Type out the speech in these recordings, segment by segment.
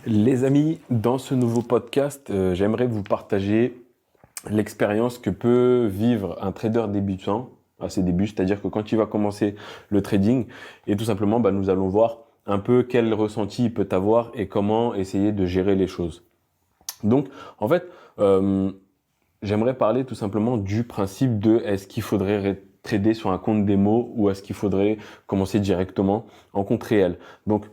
Les amis, dans ce nouveau podcast, j'aimerais vous partager l'expérience que peut vivre un trader débutant à ses débuts, c'est-à-dire que quand il va commencer le trading, et tout simplement, nous allons voir un peu quel ressenti il peut avoir et comment essayer de gérer les choses. Donc, en fait, euh, j'aimerais parler tout simplement du principe de est-ce qu'il faudrait trader sur un compte démo ou est-ce qu'il faudrait commencer directement en compte réel. Donc,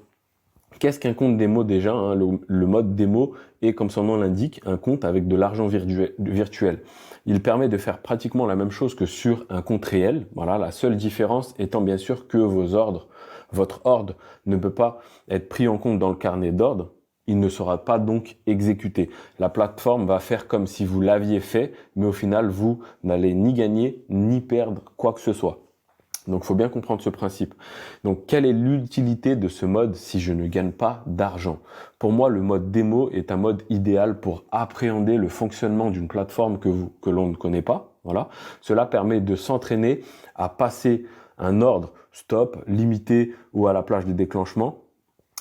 qu'est-ce qu'un compte démo déjà, hein? Le mode démo est, comme son nom l'indique, un compte avec de l'argent virtuel. Il permet de faire pratiquement la même chose que sur un compte réel. Voilà, la seule différence étant bien sûr que votre ordre ne peut pas être pris en compte dans le carnet d'ordre. Il ne sera pas donc exécuté. La plateforme va faire comme si vous l'aviez fait, mais au final, vous n'allez ni gagner ni perdre quoi que ce soit. Donc, il faut bien comprendre ce principe. Donc, quelle est l'utilité de ce mode si je ne gagne pas d'argent? Pour moi, le mode démo est un mode idéal pour appréhender le fonctionnement d'une plateforme que l'on ne connaît pas. Voilà. Cela permet de s'entraîner à passer un ordre stop, limité ou à la plage de déclenchement.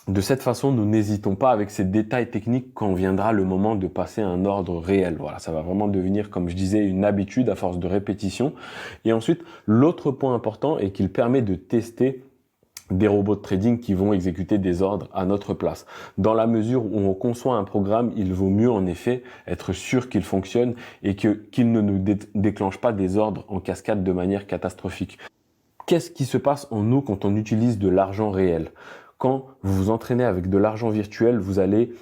De cette façon, nous n'hésitons pas avec ces détails techniques quand viendra le moment de passer un ordre réel. Voilà, ça va vraiment devenir, comme je disais, une habitude à force de répétition. Et ensuite, l'autre point important est qu'il permet de tester des robots de trading qui vont exécuter des ordres à notre place. Dans la mesure où on conçoit un programme, il vaut mieux en effet être sûr qu'il fonctionne et qu'il ne nous déclenche pas des ordres en cascade de manière catastrophique. Qu'est-ce qui se passe en nous quand on utilise de l'argent réel? Quand vous vous entraînez avec de l'argent virtuel, vous allez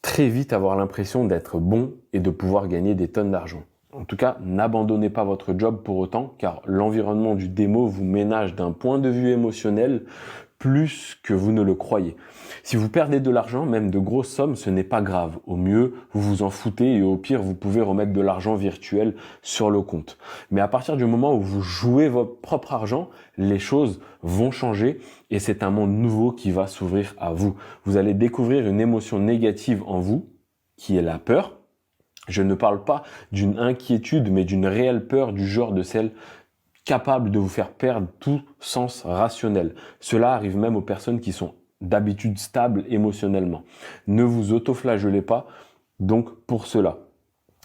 très vite avoir l'impression d'être bon et de pouvoir gagner des tonnes d'argent. En tout cas, n'abandonnez pas votre job pour autant, car l'environnement du démo vous ménage d'un point de vue émotionnel plus que vous ne le croyez. Si vous perdez de l'argent, même de grosses sommes, ce n'est pas grave. Au mieux, vous vous en foutez et au pire, vous pouvez remettre de l'argent virtuel sur le compte. Mais à partir du moment où vous jouez votre propre argent, les choses vont changer et c'est un monde nouveau qui va s'ouvrir à vous. Vous allez découvrir une émotion négative en vous, qui est la peur. Je ne parle pas d'une inquiétude, mais d'une réelle peur du genre de celle capable de vous faire perdre tout sens rationnel. Cela arrive même aux personnes qui sont d'habitude stables émotionnellement. Ne vous autoflagellez pas donc pour cela.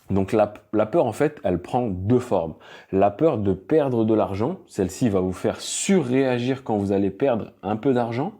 Donc la peur, en fait, elle prend deux formes. La peur de perdre de l'argent, celle-ci va vous faire surréagir quand vous allez perdre un peu d'argent,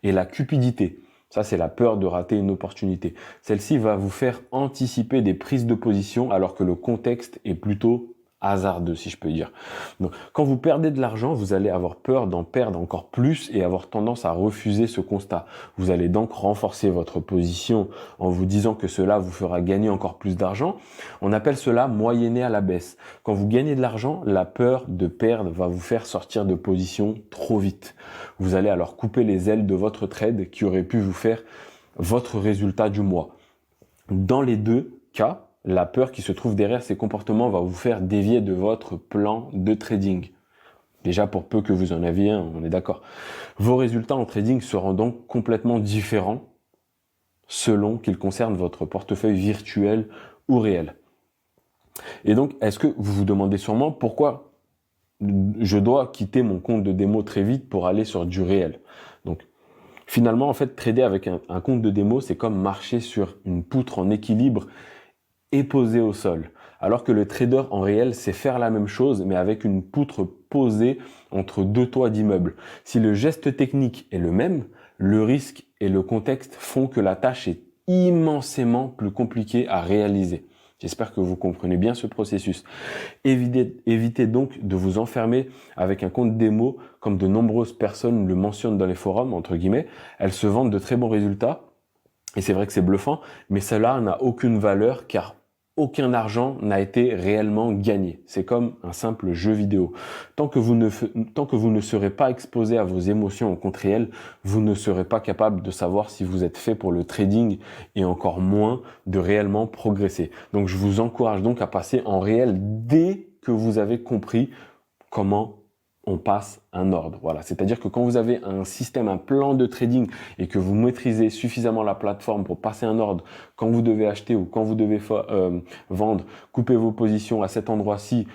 et la cupidité. Ça, c'est la peur de rater une opportunité. Celle-ci va vous faire anticiper des prises de position alors que le contexte est plutôt hasardeux, si je peux dire. Donc, quand vous perdez de l'argent, vous allez avoir peur d'en perdre encore plus et avoir tendance à refuser ce constat. Vous allez donc renforcer votre position en vous disant que cela vous fera gagner encore plus d'argent. On appelle cela moyenner à la baisse. Quand vous gagnez de l'argent, la peur de perdre va vous faire sortir de position trop vite. Vous allez alors couper les ailes de votre trade qui aurait pu vous faire votre résultat du mois. Dans les deux cas, la peur qui se trouve derrière ces comportements va vous faire dévier de votre plan de trading. Déjà pour peu que vous en aviez un, on est d'accord. Vos résultats en trading seront donc complètement différents selon qu'ils concernent votre portefeuille virtuel ou réel. Et donc, est-ce que vous vous demandez sûrement pourquoi je dois quitter mon compte de démo très vite pour aller sur du réel? Donc, finalement, en fait, trader avec un compte de démo, c'est comme marcher sur une poutre en équilibre et posée au sol. Alors que le trader en réel, c'est faire la même chose, mais avec une poutre posée entre deux toits d'immeuble. Si le geste technique est le même, le risque et le contexte font que la tâche est immensément plus compliquée à réaliser. J'espère que vous comprenez bien ce processus. Évitez donc de vous enfermer avec un compte démo, comme de nombreuses personnes le mentionnent dans les forums, entre guillemets. Elles se vendent de très bons résultats, et c'est vrai que c'est bluffant, mais cela n'a aucune valeur car aucun argent n'a été réellement gagné. C'est comme un simple jeu vidéo. Tant que vous ne serez pas exposé à vos émotions au compte réel, vous ne serez pas capable de savoir si vous êtes fait pour le trading et encore moins de réellement progresser. Donc je vous encourage donc à passer en réel dès que vous avez compris comment on passe un ordre. Voilà, c'est-à-dire que quand vous avez un système, un plan de trading et que vous maîtrisez suffisamment la plateforme pour passer un ordre, quand vous devez acheter ou quand vous devez vendre, couper vos positions à cet endroit-ci,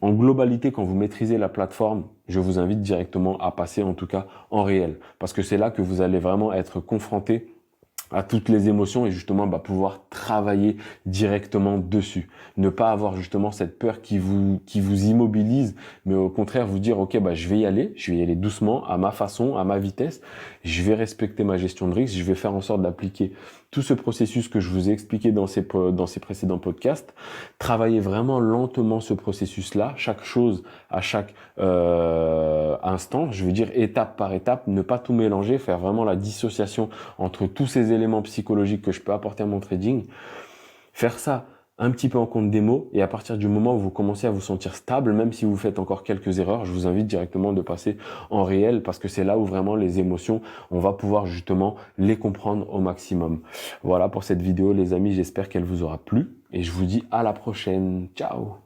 en globalité, quand vous maîtrisez la plateforme, je vous invite directement à passer en tout cas en réel, parce que c'est là que vous allez vraiment être confronté à toutes les émotions et justement pouvoir travailler directement dessus. Ne pas avoir justement cette peur qui vous immobilise, mais au contraire vous dire ok je vais y aller doucement, à ma façon, à ma vitesse, je vais respecter ma gestion de risque, je vais faire en sorte d'appliquer tout ce processus que je vous ai expliqué dans ces précédents podcasts, travailler vraiment lentement ce processus-là, chaque chose à chaque instant, je veux dire étape par étape, ne pas tout mélanger, faire vraiment la dissociation entre tous ces éléments psychologiques que je peux apporter à mon trading, faire ça un petit peu en compte démo et à partir du moment où vous commencez à vous sentir stable, même si vous faites encore quelques erreurs, je vous invite directement de passer en réel parce que c'est là où vraiment les émotions, on va pouvoir justement les comprendre au maximum. Voilà pour cette vidéo les amis, j'espère qu'elle vous aura plu et je vous dis à la prochaine. Ciao!